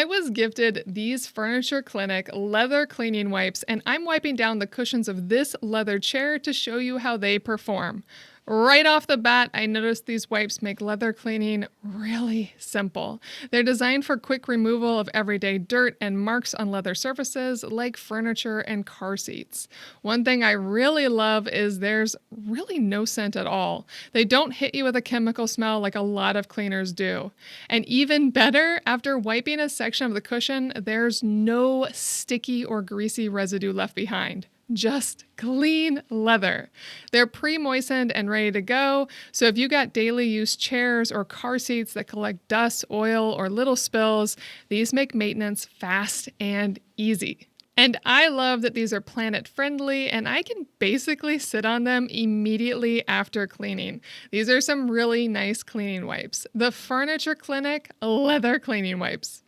I was gifted these Furniture Clinic leather cleaning wipes, and I'm wiping down the cushions of this leather chair to show you how they perform. Right off the bat, I noticed these wipes make leather cleaning really simple. They're designed for quick removal of everyday dirt and marks on leather surfaces like furniture and car seats. One thing I really love is there's really no scent at all. They don't hit you with a chemical smell like a lot of cleaners do. And even better, after wiping a section of the cushion, there's no sticky or greasy residue left behind. Just clean leather. They're pre-moistened and ready to go, so if you got daily use chairs or car seats that collect dust, oil, or little spills, these make maintenance fast and easy. And I love that these are planet friendly and I can basically sit on them immediately after cleaning. These are some really nice cleaning wipes. The Furniture Clinic leather cleaning wipes.